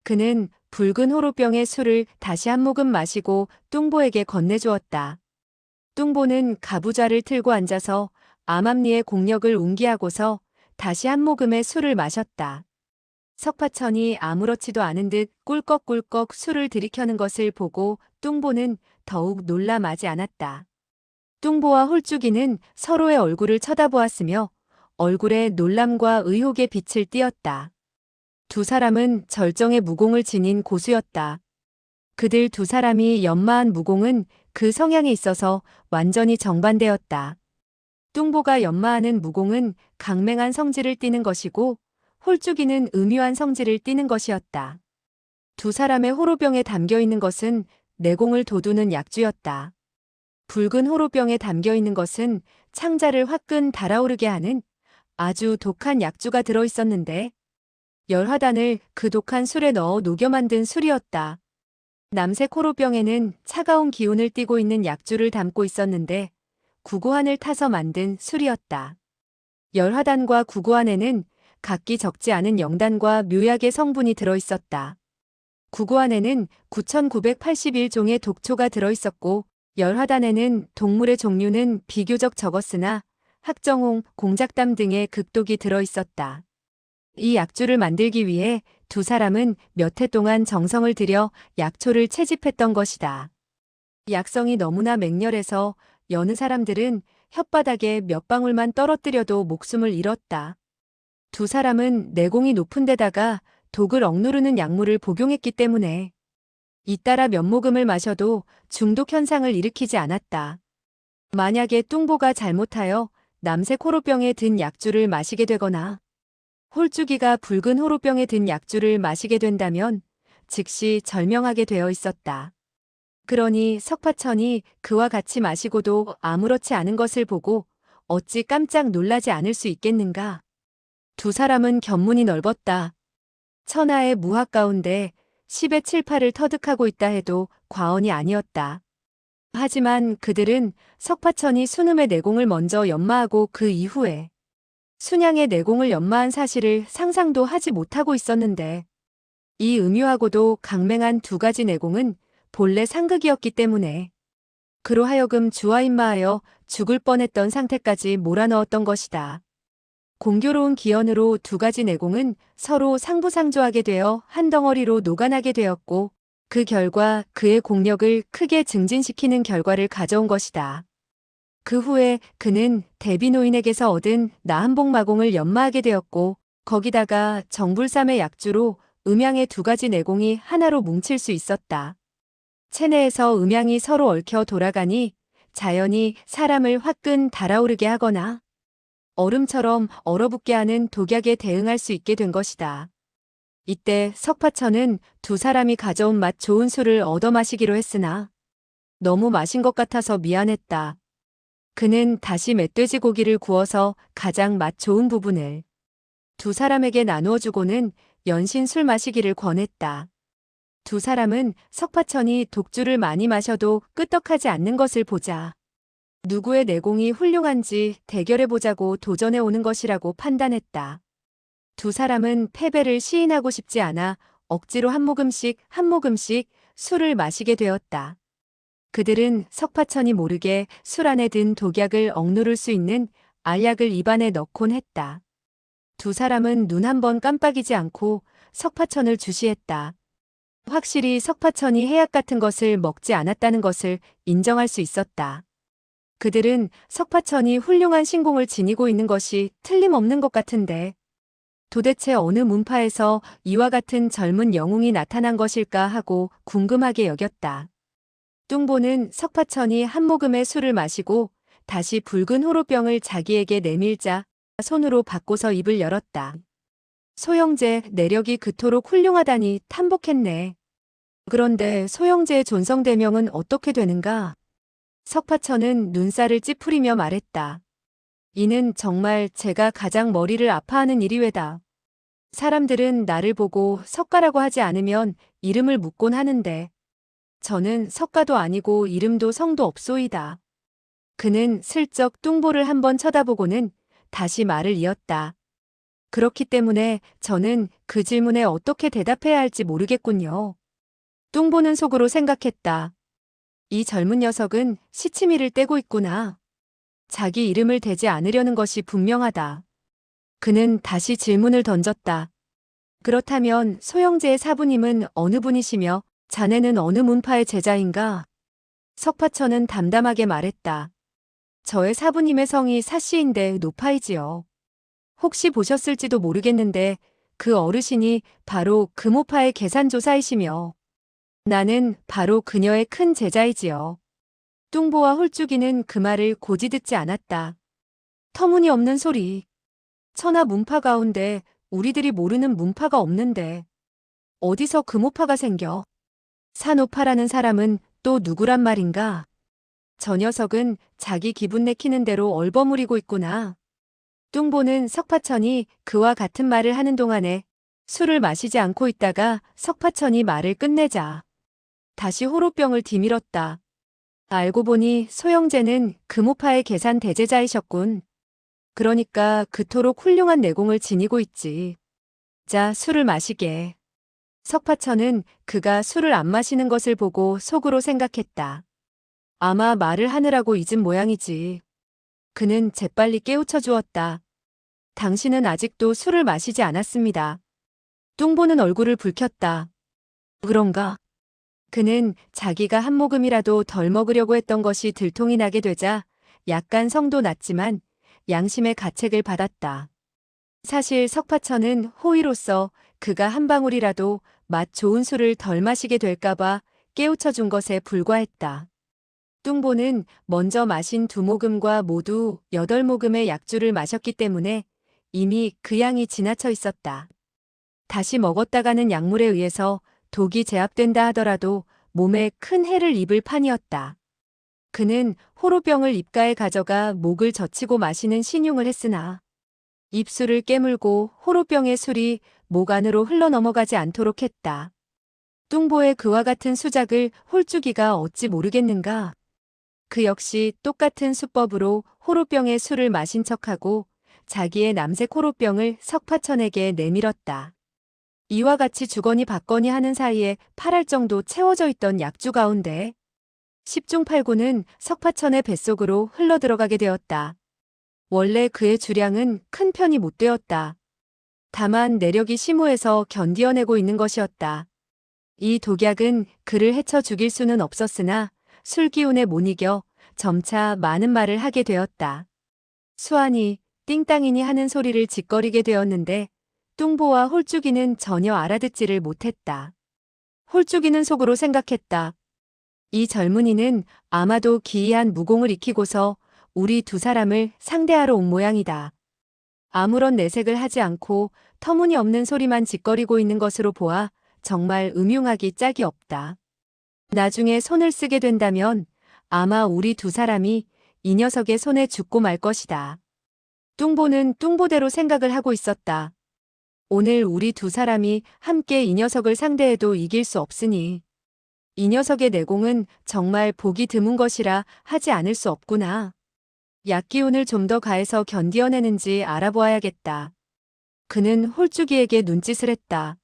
그는 붉은 호로병의 술을 다시 한 모금 마시고 뚱보에게 건네주었다. 뚱보는 가부좌를 틀고 앉아서 암암리의 공력을 운기하고서 다시 한 모금의 술을 마셨다. 석파천이 아무렇지도 않은 듯 꿀꺽꿀꺽 술을 들이켜는 것을 보고 뚱보는 더욱 놀라 마지 않았다. 뚱보와 홀쭉이는 서로의 얼굴을 쳐다보았으며 얼굴에 놀람과 의혹의 빛을 띠었다. 두 사람은 절정의 무공을 지닌 고수였다. 그들 두 사람이 연마한 무공은 그 성향에 있어서 완전히 정반대였다. 뚱보가 연마하는 무공은 강맹한 성질을 띠는 것이고 홀쭉이는 음유한 성질을 띠는 것이었다. 두 사람의 호로병에 담겨 있는 것은 내공을 돋우는 약주였다. 붉은 호로병에 담겨 있는 것은 창자를 화끈 달아오르게 하는 아주 독한 약주가 들어 있었는데 열화단을 그 독한 술에 넣어 녹여 만든 술이었다. 남색 호로병에는 차가운 기운을 띠고 있는 약주를 담고 있었는데 구구한을 타서 만든 술이었다. 열화단과 구구한에는 각기 적지 않은 영단과 묘약의 성분이 들어 있었다. 구구한에는 9,981종의 독초가 들어 있었고 열화단에는 동물의 종류는 비교적 적었으나 학정홍, 공작담 등의 극독이 들어 있었다. 이 약주를 만들기 위해 두 사람은 몇 해 동안 정성을 들여 약초를 채집했던 것이다. 약성이 너무나 맹렬해서 여느 사람들은 혓바닥에 몇 방울만 떨어뜨려도 목숨을 잃었다. 두 사람은 내공이 높은 데다가 독을 억누르는 약물을 복용했기 때문에 잇따라 몇 모금을 마셔도 중독 현상을 일으키지 않았다. 만약에 뚱보가 잘못하여 남색 호로병에 든 약주를 마시게 되거나 홀쭉이가 붉은 호로병에 든 약주를 마시게 된다면 즉시 절명하게 되어 있었다. 그러니 석파천이 그와 같이 마시고도 아무렇지 않은 것을 보고 어찌 깜짝 놀라지 않을 수 있겠는가. 두 사람은 견문이 넓었다. 천하의 무학 가운데 10의 7, 8을 터득하고 있다 해도 과언이 아니었다. 하지만 그들은 석파천이 순음의 내공을 먼저 연마하고 그 이후에 순양의 내공을 연마한 사실을 상상도 하지 못하고 있었는데 이 음유하고도 강맹한 두 가지 내공은 본래 상극이었기 때문에 그로 하여금 주화인마하여 죽을 뻔했던 상태까지 몰아넣었던 것이다. 공교로운 기연으로 두 가지 내공은 서로 상부상조하게 되어 한 덩어리로 녹아나게 되었고 그 결과 그의 공력을 크게 증진시키는 결과를 가져온 것이다. 그 후에 그는 대비노인에게서 얻은 나한복마공을 연마하게 되었고 거기다가 정불삼의 약주로 음양의 두 가지 내공이 하나로 뭉칠 수 있었다. 체내에서 음양이 서로 얽혀 돌아가니 자연히 사람을 화끈 달아오르게 하거나 얼음처럼 얼어붙게 하는 독약에 대응할 수 있게 된 것이다. 이때 석파천은 두 사람이 가져온 맛 좋은 술을 얻어 마시기로 했으나 너무 마신 것 같아서 미안했다. 그는 다시 멧돼지 고기를 구워서 가장 맛 좋은 부분을 두 사람에게 나누어 주고는 연신 술 마시기를 권했다. 두 사람은 석파천이 독주를 많이 마셔도 끄떡하지 않는 것을 보자 누구의 내공이 훌륭한지 대결해보자고 도전해 오는 것이라고 판단했다. 두 사람은 패배를 시인하고 싶지 않아 억지로 한 모금씩 한 모금씩 술을 마시게 되었다. 그들은 석파천이 모르게 술 안에 든 독약을 억누를 수 있는 알약을 입안에 넣곤 했다. 두 사람은 눈 한 번 깜빡이지 않고 석파천을 주시했다. 확실히 석파천이 해약 같은 것을 먹지 않았다는 것을 인정할 수 있었다. 그들은 석파천이 훌륭한 신공을 지니고 있는 것이 틀림없는 것 같은데 도대체 어느 문파에서 이와 같은 젊은 영웅이 나타난 것일까 하고 궁금하게 여겼다. 뚱보는 석파천이 한 모금의 술을 마시고 다시 붉은 호로병을 자기에게 내밀자 손으로 받고서 입을 열었다. 소영제 내력이 그토록 훌륭하다니 탐복했네. 그런데 소영제의 존성대명은 어떻게 되는가? 석파천은 눈살을 찌푸리며 말했다. 이는 정말 제가 가장 머리를 아파하는 일이외다. 사람들은 나를 보고 석가라고 하지 않으면 이름을 묻곤 하는데 저는 석가도 아니고 이름도 성도 없소이다. 그는 슬쩍 뚱보를 한번 쳐다보고는 다시 말을 이었다. 그렇기 때문에 저는 그 질문에 어떻게 대답해야 할지 모르겠군요. 뚱보는 속으로 생각했다. 이 젊은 녀석은 시치미를 떼고 있구나. 자기 이름을 대지 않으려는 것이 분명하다. 그는 다시 질문을 던졌다. 그렇다면 소영제의 사부님은 어느 분이시며 자네는 어느 문파의 제자인가? 석파천은 담담하게 말했다. 저의 사부님의 성이 사씨인데 노파이지요. 혹시 보셨을지도 모르겠는데 그 어르신이 바로 금오파의 계산조사이시며 나는 바로 그녀의 큰 제자이지요. 뚱보와 홀쭉이는 그 말을 고지 듣지 않았다. 터무니없는 소리. 천하 문파 가운데 우리들이 모르는 문파가 없는데 어디서 금오파가 생겨? 산오파라는 사람은 또 누구란 말인가? 저 녀석은 자기 기분 내키는 대로 얼버무리고 있구나. 뚱보는 석파천이 그와 같은 말을 하는 동안에 술을 마시지 않고 있다가 석파천이 말을 끝내자 다시 호로병을 디밀었다. 알고 보니 소영제는 금오파의 계산 대제자이셨군. 그러니까 그토록 훌륭한 내공을 지니고 있지. 자, 술을 마시게. 석파천은 그가 술을 안 마시는 것을 보고 속으로 생각했다. 아마 말을 하느라고 잊은 모양이지. 그는 재빨리 깨우쳐 주었다. 당신은 아직도 술을 마시지 않았습니다. 뚱보는 얼굴을 붉혔다. 그런가? 그는 자기가 한 모금이라도 덜 먹으려고 했던 것이 들통이 나게 되자 약간 성도 났지만 양심의 가책을 받았다. 사실 석파천은 호의로서 그가 한 방울이라도 맛 좋은 술을 덜 마시게 될까봐 깨우쳐 준 것에 불과했다. 뚱보는 먼저 마신 2모금과 모두 8모금의 약주를 마셨기 때문에 이미 그 양이 지나쳐 있었다. 다시 먹었다가는 약물에 의해서 독이 제압된다 하더라도 몸에 큰 해를 입을 판이었다. 그는 호로병을 입가에 가져가 목을 젖히고 마시는 신용을 했으나 입술을 깨물고 호로병의 술이 목 안으로 흘러넘어가지 않도록 했다. 뚱보의 그와 같은 수작을 홀쭉이가 어찌 모르겠는가? 그 역시 똑같은 수법으로 호로병의 술을 마신 척하고 자기의 남색 호로병을 석파천에게 내밀었다. 이와 같이 주거니 받거니 하는 사이에 8할 정도 채워져 있던 약주 가운데 10중 8구는 석파천의 뱃속으로 흘러들어가게 되었다. 원래 그의 주량은 큰 편이 못 되었다. 다만 내력이 심오해서 견디어내고 있는 것이었다. 이 독약은 그를 해쳐 죽일 수는 없었으나 술 기운에 못 이겨 점차 많은 말을 하게 되었다. 수아니, 띵땅이니 하는 소리를 짓거리게 되었는데 뚱보와 홀쭉이는 전혀 알아듣지를 못했다. 홀쭉이는 속으로 생각했다. 이 젊은이는 아마도 기이한 무공을 익히고서 우리 2사람을 상대하러 온 모양이다. 아무런 내색을 하지 않고 터무니없는 소리만 짓거리고 있는 것으로 보아 정말 음흉하기 짝이 없다. 나중에 손을 쓰게 된다면 아마 우리 2사람이 이 녀석의 손에 죽고 말 것이다. 뚱보는 뚱보대로 생각을 하고 있었다. 오늘 우리 2사람이 함께 이 녀석을 상대해도 이길 수 없으니 이 녀석의 내공은 정말 보기 드문 것이라 하지 않을 수 없구나. 약기운을 좀 더 가해서 견디어내는지 알아보아야겠다. 그는 홀쭉이에게 눈짓을 했다.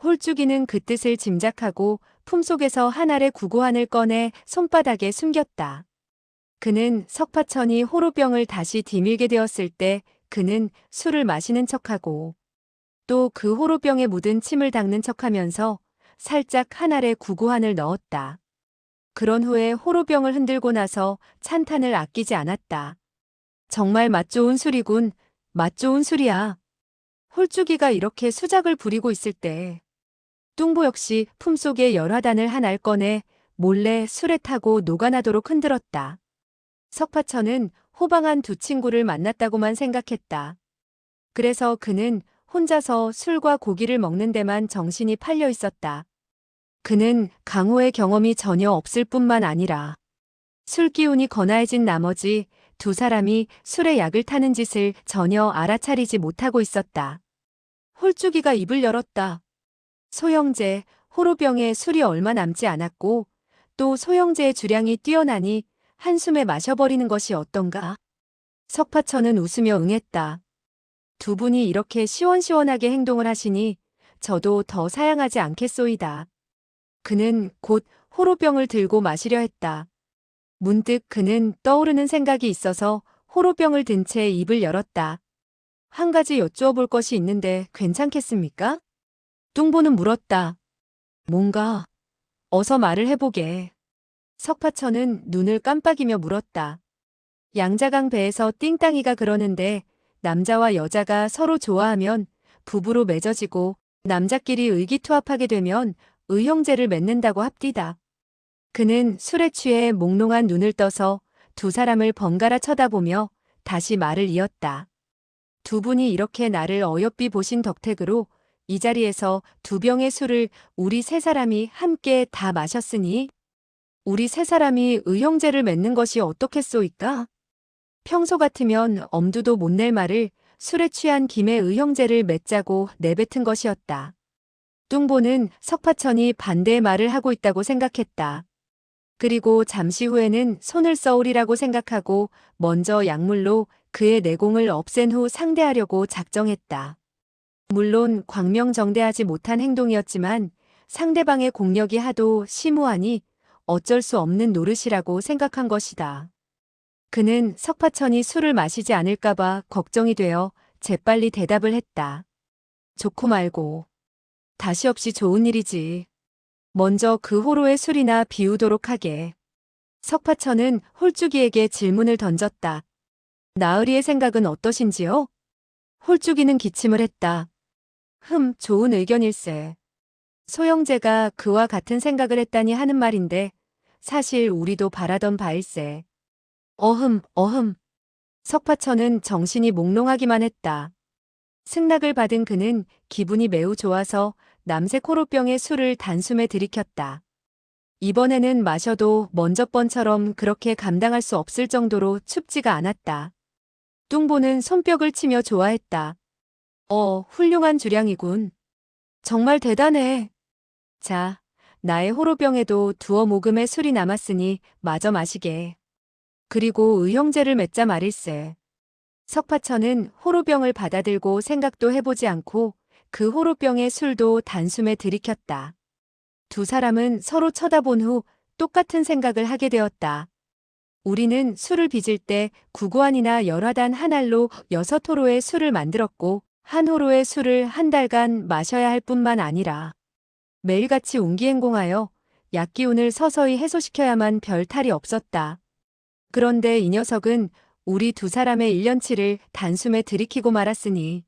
홀쭉이는 그 뜻을 짐작하고 품속에서 한 알의 구구한을 꺼내 손바닥에 숨겼다. 그는 석파천이 호로병을 다시 디밀게 되었을 때 그는 술을 마시는 척하고 또 그 호로병에 묻은 침을 닦는 척하면서 살짝 한 알의 구구한을 넣었다. 그런 후에 호로병을 흔들고 나서 찬탄을 아끼지 않았다. 정말 맛 좋은 술이군. 맛 좋은 술이야. 홀쭉이가 이렇게 수작을 부리고 있을 때 뚱보 역시 품속에 열화단을 한 알 꺼내 몰래 술에 타고 녹아나도록 흔들었다. 석파천은 호방한 2 친구를 만났다고만 생각했다. 그래서 그는 혼자서 술과 고기를 먹는 데만 정신이 팔려 있었다. 그는 강호의 경험이 전혀 없을 뿐만 아니라 술 기운이 건아해진 나머지 2사람이 술에 약을 타는 짓을 전혀 알아차리지 못하고 있었다. 홀쭉이가 입을 열었다. 소영제, 호로병에 술이 얼마 남지 않았고 또 소영제의 주량이 뛰어나니 한숨에 마셔버리는 것이 어떤가? 석파천은 웃으며 응했다. 두 분이 이렇게 시원시원하게 행동을 하시니 저도 더 사양하지 않겠소이다. 그는 곧 호로병을 들고 마시려 했다. 문득 그는 떠오르는 생각이 있어서 호로병을 든 채 입을 열었다. 한 가지 여쭈어볼 것이 있는데 괜찮겠습니까? 뚱보는 물었다. 뭔가? 어서 말을 해보게. 석파천은 눈을 깜빡이며 물었다. 양자강 배에서 띵땅이가 그러는데 남자와 여자가 서로 좋아하면 부부로 맺어지고 남자끼리 의기투합하게 되면 의형제를 맺는다고 합디다. 그는 술에 취해 몽롱한 눈을 떠서 두 사람을 번갈아 쳐다보며 다시 말을 이었다. 두 분이 이렇게 나를 어여삐 보신 덕택으로 이 자리에서 두 병의 술을 우리 세 사람이 함께 다 마셨으니 우리 세 사람이 의형제를 맺는 것이 어떻겠소이까? 평소 같으면 엄두도 못 낼 말을 술에 취한 김에 의형제를 맺자고 내뱉은 것이었다. 뚱보는 석파천이 반대의 말을 하고 있다고 생각했다. 그리고 잠시 후에는 손을 써오리라고 생각하고 먼저 약물로 그의 내공을 없앤 후 상대하려고 작정했다. 물론 광명정대하지 못한 행동이었지만 상대방의 공력이 하도 심오하니 어쩔 수 없는 노릇이라고 생각한 것이다. 그는 석파천이 술을 마시지 않을까봐 걱정이 되어 재빨리 대답을 했다. 좋고 말고. 다시 없이 좋은 일이지. 먼저 그 호로의 술이나 비우도록 하게. 석파천은 홀쭉이에게 질문을 던졌다. 나으리의 생각은 어떠신지요? 홀쭉이는 기침을 했다. 좋은 의견일세. 소영제가 그와 같은 생각을 했다니 하는 말인데 사실 우리도 바라던 바일세. 어흠. 석파천은 정신이 몽롱하기만 했다. 승낙을 받은 그는 기분이 매우 좋아서 남색 호로병의 술을 단숨에 들이켰다. 이번에는 마셔도 먼저 번처럼 그렇게 감당할 수 없을 정도로 춥지가 않았다. 뚱보는 손뼉을 치며 좋아했다. 훌륭한 주량이군. 정말 대단해. 자, 나의 호로병에도 두어 모금의 술이 남았으니 마저 마시게. 그리고 의형제를 맺자 말일세. 석파천은 호로병을 받아들고 생각도 해보지 않고 그 호로병의 술도 단숨에 들이켰다. 두 사람은 서로 쳐다본 후 똑같은 생각을 하게 되었다. 우리는 술을 빚을 때 구고안이나 열화단 한 알로 6호로의 술을 만들었고 한 호로의 술을 한 달간 마셔야 할 뿐만 아니라 매일같이 운기행공하여 약기운을 서서히 해소시켜야만 별 탈이 없었다. 그런데 이 녀석은 우리 두 사람의 1년치를 단숨에 들이키고 말았으니